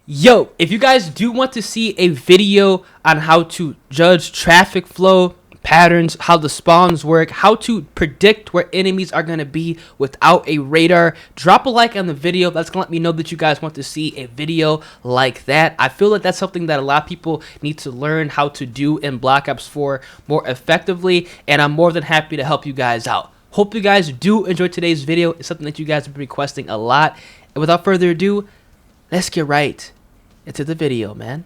Yo, if you guys do want to see a video on how to judge traffic flow patterns, how the spawns work, how to predict where enemies are going to be without a radar, drop a like on the video. That's going to let me know that you guys want to see a video like that. I feel like that's something that a lot of people need to learn how to do in Black Ops 4 more effectively, and I'm more than happy to help you guys out. Hope you guys do enjoy today's video. It's something that you guys have been requesting a lot. And without further ado, let's get right into the video, man.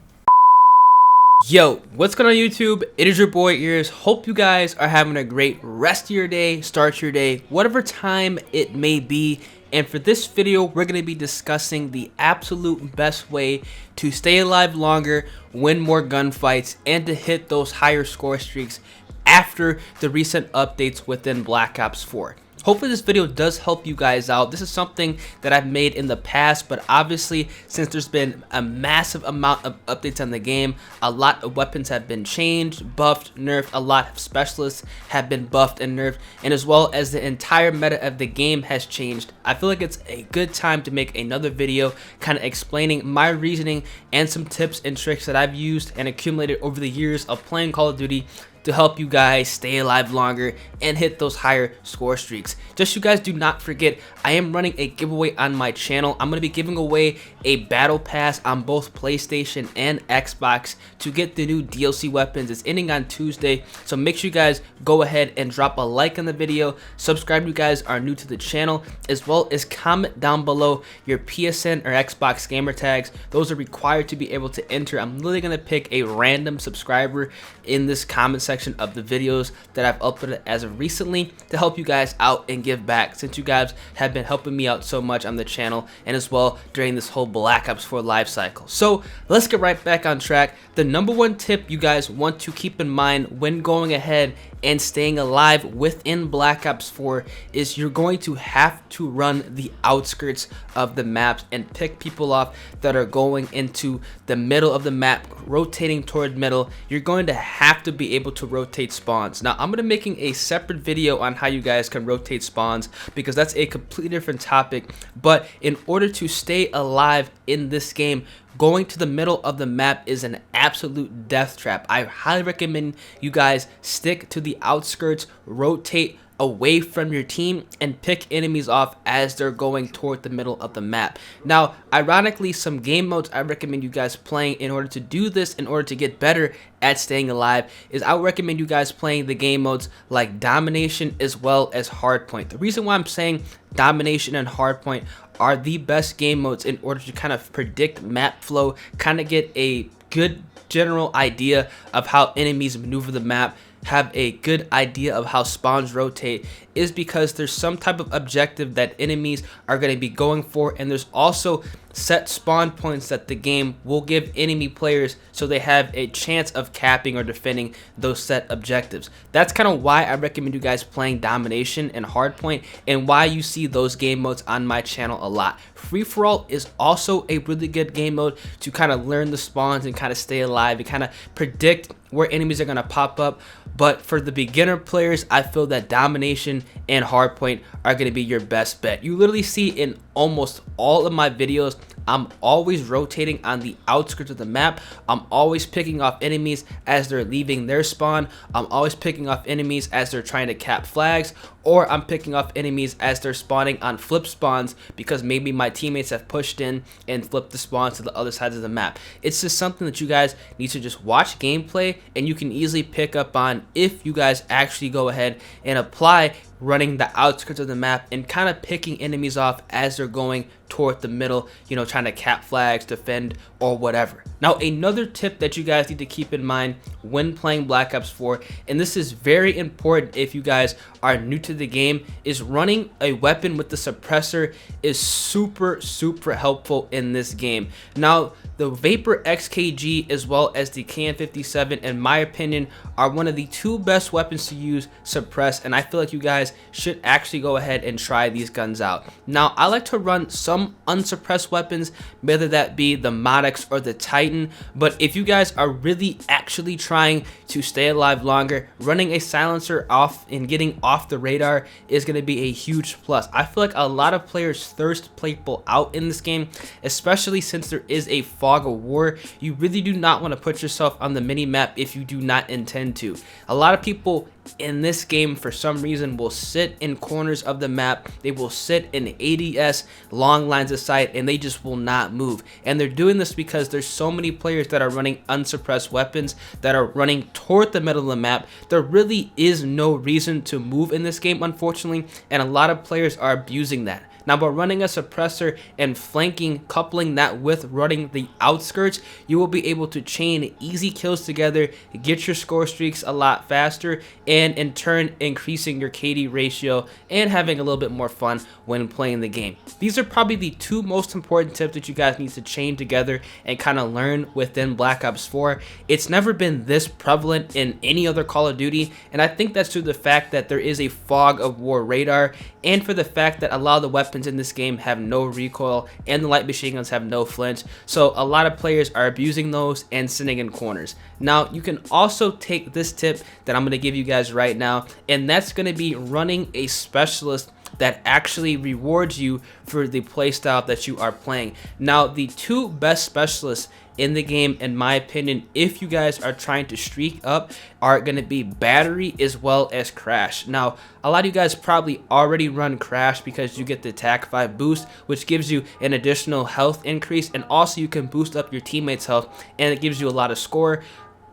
Yo, what's going on YouTube? It is your boy Ears. Hope you guys are having a great rest of your day, start your day, whatever time it may be. And for this video, we're going to be discussing the absolute best way to stay alive longer, win more gunfights, and to hit those higher score streaks after the recent updates within Black Ops 4. Hopefully this video does help you guys out. This is something that I've made in the past, but obviously since there's been a massive amount of updates on the game, a lot of weapons have been changed, buffed, nerfed, a lot of specialists have been buffed and nerfed, and as well as the entire meta of the game has changed. I feel like it's a good time to make another video kind of explaining my reasoning and some tips and tricks that I've used and accumulated over the years of playing Call of Duty to help you guys stay alive longer and hit those higher score streaks. Just you guys do not forget, I am running a giveaway on my channel. I'm going to be giving away a battle pass on both PlayStation and Xbox to get the new DLC weapons. It's ending on Tuesday, so make sure you guys go ahead and drop a like on the video, subscribe if you guys are new to the channel, as well as comment down below your PSN or Xbox gamer tags. Those are required to be able to enter. I'm literally going to pick a random subscriber in this comment section of the videos that I've uploaded as of recently to help you guys out and give back, since you guys have been helping me out so much on the channel and as well during this whole Black Ops 4 life cycle. So let's get right back on track. The number one tip you guys want to keep in mind when going ahead and staying alive within Black Ops 4 is you're going to have to run the outskirts of the maps and pick people off that are going into the middle of the map, rotating toward middle. You're going to have to be able to rotate spawns. Now I'm going to be making a separate video on how you guys can rotate spawns because that's a completely different topic, but in order to stay alive in this game, going to the middle of the map is an absolute death trap. I highly recommend you guys stick to the outskirts, rotate away from your team, and pick enemies off as they're going toward the middle of the map. Now, ironically, some game modes I recommend you guys playing in order to do this, in order to get better at staying alive, is I would recommend you guys playing the game modes like Domination as well as Hardpoint. The reason why I'm saying Domination and Hardpoint are the best game modes in order to kind of predict map flow, kind of get a good general idea of how enemies maneuver the map, have a good idea of how spawns rotate, is because there's some type of objective that enemies are going to be going for, and there's also set spawn points that the game will give enemy players so they have a chance of capping or defending those set objectives. That's kind of why I recommend you guys playing Domination and Hardpoint, and why you see those game modes on my channel a lot. Free for all is also a really good game mode to kind of learn the spawns and kind of stay alive and kind of predict where enemies are going to pop up. But for the beginner players, I feel that Domination and Hardpoint are going to be your best bet. You literally see in almost all of my videos, I'm always rotating on the outskirts of the map. I'm always picking off enemies as they're leaving their spawn. I'm always picking off enemies as they're trying to cap flags, or I'm picking off enemies as they're spawning on flip spawns because maybe my teammates have pushed in and flipped the spawns to the other sides of the map. It's just something that you guys need to just watch gameplay, and you can easily pick up on if you guys actually go ahead and apply running the outskirts of the map and kind of picking enemies off as they're going toward the middle, you know, trying to cap flags, defend, or whatever. Now, another tip that you guys need to keep in mind when playing Black Ops 4, and this is very important if you guys are new to the game, is running a weapon with the suppressor is super helpful in this game. Now, the Vapor XKG as well as the KN57, in my opinion, are one of the two best weapons to use suppress, and I feel like you guys should actually go ahead and try these guns out. Now, I like to run some some unsuppressed weapons, whether that be the Modex or the Titan. But if you guys are really actually trying to stay alive longer, running a silencer off and getting off the radar is going to be a huge plus. I feel like a lot of players thirst people out in this game, especially since there is a fog of war. You really do not want to put yourself on the mini map if you do not intend to. A lot of people in this game for some reason will sit in corners of the map, they will sit in ADS, long lines of sight, and they just will not move. And they're doing this because there's so many players that are running unsuppressed weapons that are running toward the middle of the map. There really is no reason to move in this game, unfortunately, and a lot of players are abusing that. Now, by running a suppressor and flanking, coupling that with running the outskirts, you will be able to chain easy kills together, get your score streaks a lot faster, and in turn increasing your KD ratio and having a little bit more fun when playing the game. These are probably the two most important tips that you guys need to chain together and kind of learn within Black Ops 4. It's never been this prevalent in any other Call of Duty, and I think that's due to the fact that there is a fog of war radar, and for the fact that a lot of the weapons in this game have no recoil and the light machine guns have no flinch, so a lot of players are abusing those and sitting in corners. Now, you can also take this tip that I'm going to give you guys right now, and that's going to be running a specialist that actually rewards you for the playstyle that you are playing. Now, the two best specialists in the game, in my opinion, if you guys are trying to streak up, are going to be Battery as well as Crash. Now, a lot of you guys probably already run Crash because you get the attack 5 boost, which gives you an additional health increase, and also you can boost up your teammates' health, and it gives you a lot of score.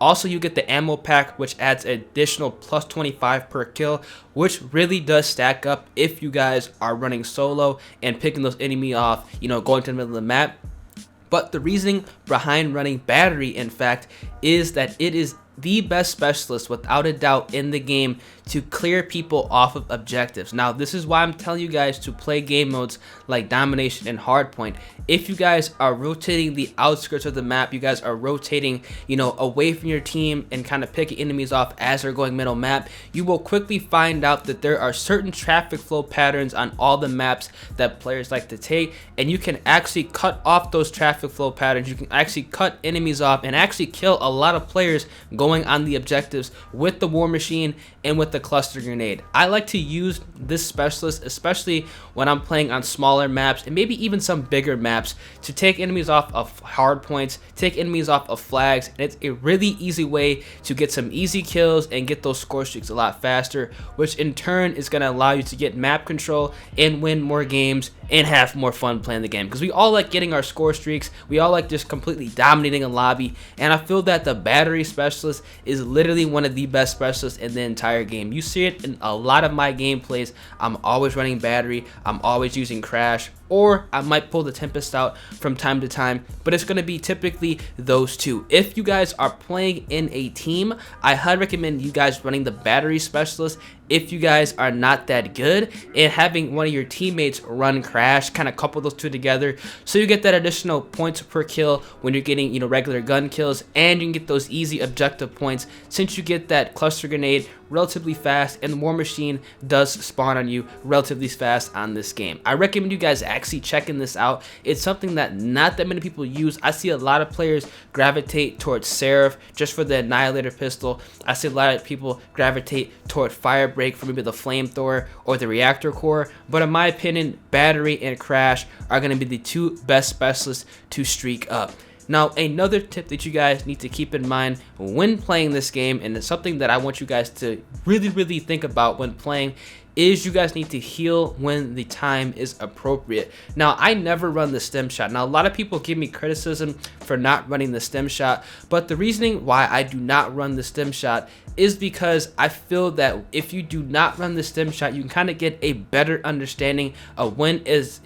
Also, you get the ammo pack, which adds additional plus 25 per kill, which really does stack up if you guys are running solo and picking those enemy off, you know, going to the middle of the map. But the reasoning behind running Battery, in fact, is that it is the best specialist without a doubt in the game to clear people off of objectives. Now, this is why I'm telling you guys to play game modes like Domination and Hardpoint. If you guys are rotating the outskirts of the map, you guys are rotating, you know, away from your team and kind of picking enemies off as they're going middle map, you will quickly find out that there are certain traffic flow patterns on all the maps that players like to take, and you can actually cut off those traffic flow patterns. You can actually cut enemies off and actually kill a lot of players going on the objectives with the War Machine and with the cluster grenade. I like to use this specialist, especially when I'm playing on smaller maps and maybe even some bigger maps, to take enemies off of hard points, take enemies off of flags, and it's a really easy way to get some easy kills and get those score streaks a lot faster, which in turn is going to allow you to get map control and win more games and have more fun playing the game, because we all like getting our score streaks, we all like just completely dominating a lobby, and I feel that the Battery specialist is literally one of the best specialists in the entire game. You see it in a lot of my gameplays. I'm always running Battery, I'm always using Crash, or I might pull the Tempest out from time to time, but it's going to be typically those two. If you guys are playing in a team, I highly recommend you guys running the Battery specialist. If you guys are not that good, and having one of your teammates run Crash, kind of couple those two together, so you get that additional points per kill when you're getting, you know, regular gun kills, and you can get those easy objective points since you get that cluster grenade relatively fast, and the War Machine does spawn on you relatively fast on this game. I recommend you guys actually checking this out. It's something that not that many people use. I see a lot of players gravitate towards Seraph just for the Annihilator pistol. I see a lot of people gravitate toward Firebreak for maybe the Flamethrower or the Reactor Core, but in my opinion, Battery and Crash are going to be the two best specialists to streak up. Now, another tip that you guys need to keep in mind when playing this game, and it's something that I want you guys to really think about when playing, is you guys need to heal when the time is appropriate. Now, I never run the stem shot. Now, a lot of people give me criticism for not running the stem shot, but the reasoning why I do not run the stem shot is because I feel that if you do not run the stem shot, you can kind of get a better understanding of when it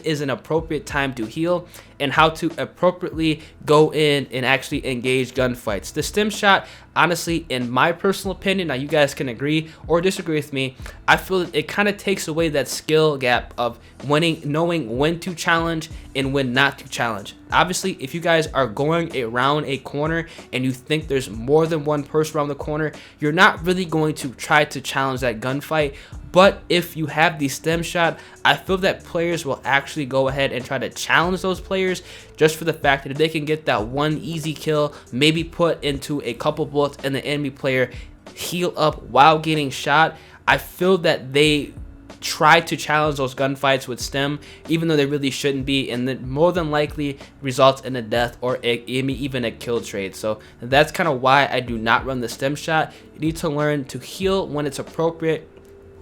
is an appropriate time to heal and how to appropriately go in and actually engage gunfights. The stem shot, honestly, in my personal opinion, now you guys can agree or disagree with me, I feel feel that it kind of takes away that skill gap of knowing when to challenge and when not to challenge. Obviously, if you guys are going around a corner and you think there's more than one person around the corner, you're not really going to try to challenge that gunfight. But if you have the stem shot, I feel that players will actually go ahead and try to challenge those players, just for the fact that if they can get that one easy kill, maybe put into a couple bullets and the enemy player heal up while getting shot, I feel that they try to challenge those gunfights with stem, even though they really shouldn't be, and that more than likely results in a death or even a kill trade. So that's kind of why I do not run the stem shot. You need to learn to heal when it's appropriate.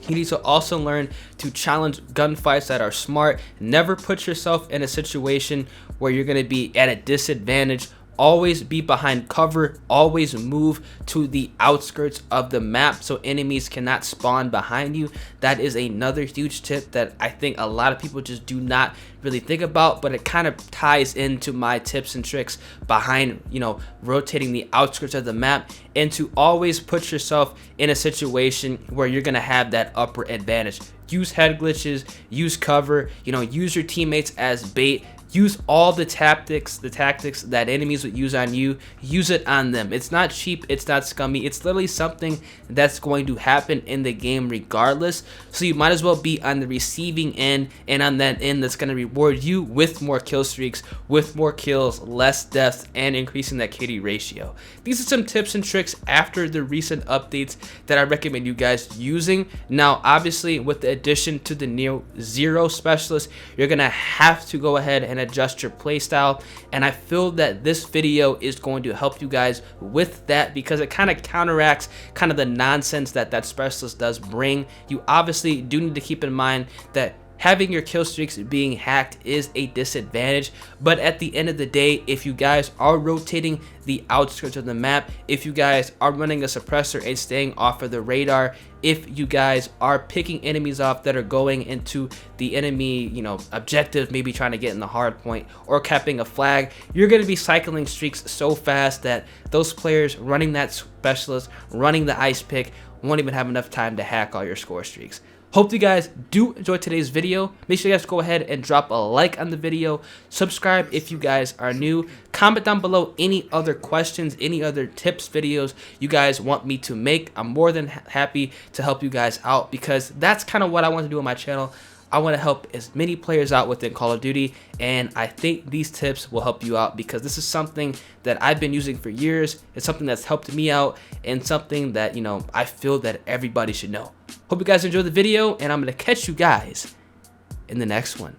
You need to also learn to challenge gunfights that are smart. Never put yourself in a situation where you're going to be at a disadvantage. Always be behind cover. Always move to the outskirts of the map so enemies cannot spawn behind you. That is another huge tip that I think a lot of people just do not really think about, but it kind of ties into my tips and tricks behind, you know, rotating the outskirts of the map, and to always put yourself in a situation where you're going to have that upper advantage. Use head glitches, use cover, you know, use your teammates as bait. Use all the tactics that enemies would use on you. Use it on them. It's not cheap. It's not scummy. It's literally something that's going to happen in the game regardless. So you might as well be on the receiving end, and on that end that's going to reward you with more kill streaks, with more kills, less deaths, and increasing that KD ratio. These are some tips and tricks after the recent updates that I recommend you guys using. Now, obviously, with the addition to the new Xero specialist, you're going to have to go ahead and adjust your playstyle, and I feel that this video is going to help you guys with that, because it kind of counteracts kind of the nonsense that that specialist does bring. You obviously do need to keep in mind that having your kill streaks being hacked is a disadvantage, but at the end of the day, if you guys are rotating the outskirts of the map, if you guys are running a suppressor and staying off of the radar, if you guys are picking enemies off that are going into the enemy, you know, objective, maybe trying to get in the hard point, or capping a flag, you're going to be cycling streaks so fast that those players running that specialist, running the ice pick, won't even have enough time to hack all your score streaks. Hope you guys do enjoy today's video. Make sure you guys go ahead and drop a like on the video. Subscribe if you guys are new. Comment down below any other questions, any other tips, videos you guys want me to make. I'm more than happy to help you guys out, because that's kind of what I want to do on my channel. I want to help as many players out within Call of Duty, and I think these tips will help you out, because this is something that I've been using for years. It's something that's helped me out, and something that, you know, I feel that everybody should know. Hope you guys enjoyed the video, and I'm going to catch you guys in the next one.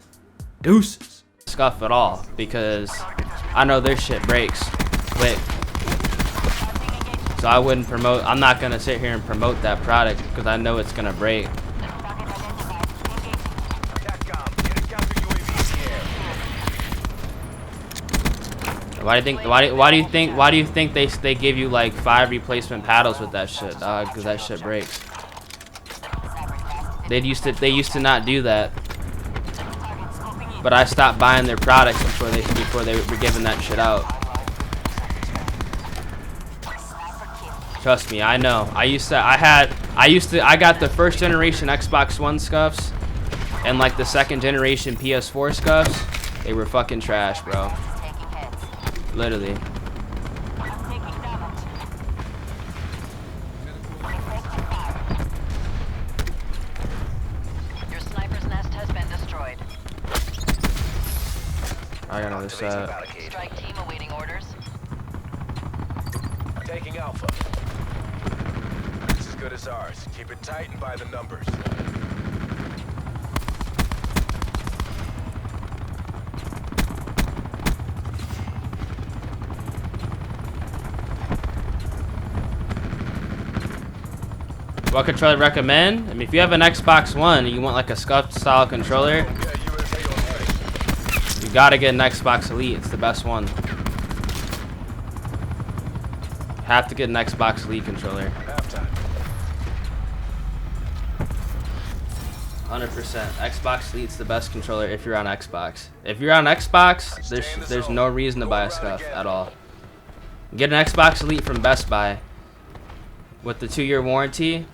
Deuces. Scuff at all, because I know their shit breaks quick. So I wouldn't promote, I'm not going to sit here and promote that product, because I know it's going to break. Why do you think they give you like 5 replacement paddles with that shit, dog? Because that shit breaks. They used to not do that, but I stopped buying their products before they were giving that shit out. Trust me, I know. I got the first generation Xbox One scuffs and like the second generation PS4 scuffs. They were fucking trash, bro. Literally. Your sniper's nest has been destroyed. I got another set. Strike team awaiting orders. Taking Alpha. It's as good as ours. Keep it tight and by the numbers. What controller I recommend? I mean, if you have an Xbox One and you want like a scuffed style controller, you gotta get an Xbox Elite. It's the best one. Have to get an Xbox Elite controller. 100%. Xbox Elite's the best controller if you're on Xbox. If you're on Xbox, there's no reason to buy a scuff at all. Get an Xbox Elite from Best Buy with the 2-year warranty.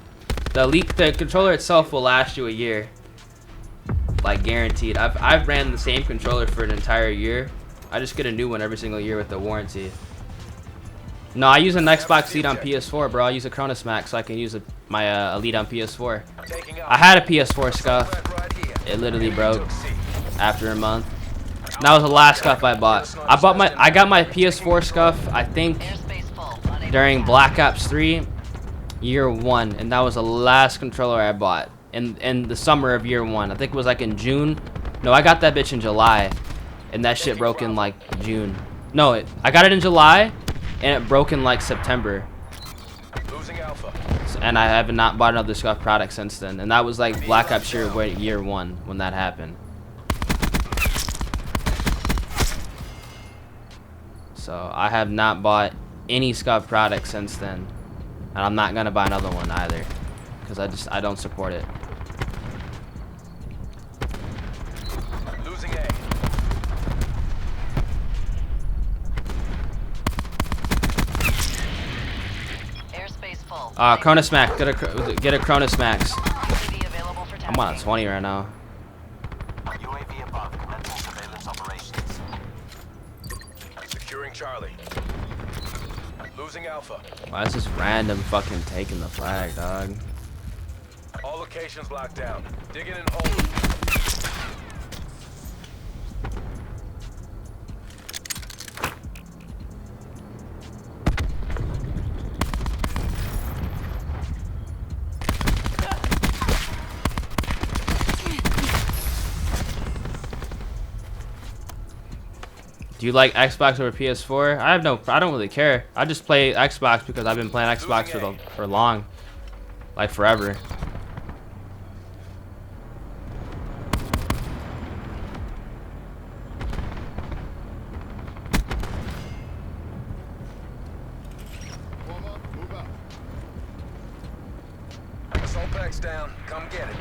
The controller itself will last you a year, like guaranteed. I've ran the same controller for an entire year. I just get a new one every single year with the warranty. No, I use an Xbox Elite on PS4, bro. I use a Cronus Max so I can use my Elite on PS4. I had a PS4 scuff. It literally broke after a month. And that was the last scuff I bought. I got my PS4 scuff, I think, Airspace full. during Black Ops 3 year 1, and that was the last controller I bought in the summer of year 1. I think it was like in June. No, I got that bitch in July, and that shit broke in like June. No, I got it in July, and it broke in like September. Losing Alpha. And I have not bought another scuff product since then, and that was like Black Ops year 1 when that happened. So I have not bought any scuff product since then, and I'm not gonna buy another one either, because I don't support it. Losing A. Airspace full. Cronus Max, get a Cronus Max. UAV available for I'm on a tasking. 20 right now. UAV above, commencing surveillance operations. Securing Charlie. Losing Alpha. Why is this random fucking taking the flag, dog? All locations locked down. Digging and holding. Do you like Xbox over PS4? I don't really care. I just play Xbox because I've been playing Xbox for long, like forever. Assault pack's down. Come get it.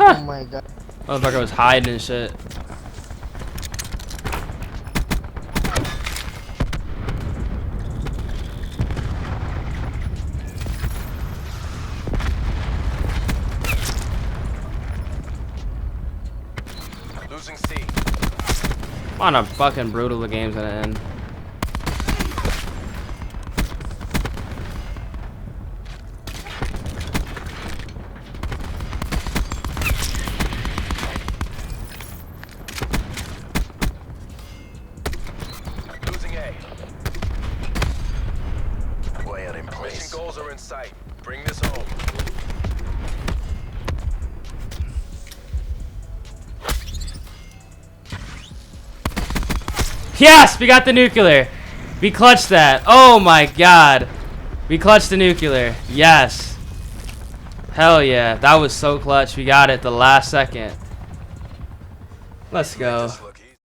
Oh my god. Motherfucker was hiding and shit. Losing C. On a fucking brutal the game's gonna end. Losing A. Wire in Mission place. goals are in sight. Bring this home. Yes, we got the nuclear. We clutched that. Oh my god. We clutched the nuclear. Yes. Hell yeah. That was so clutch. We got it the last second. Let's go. Just looking.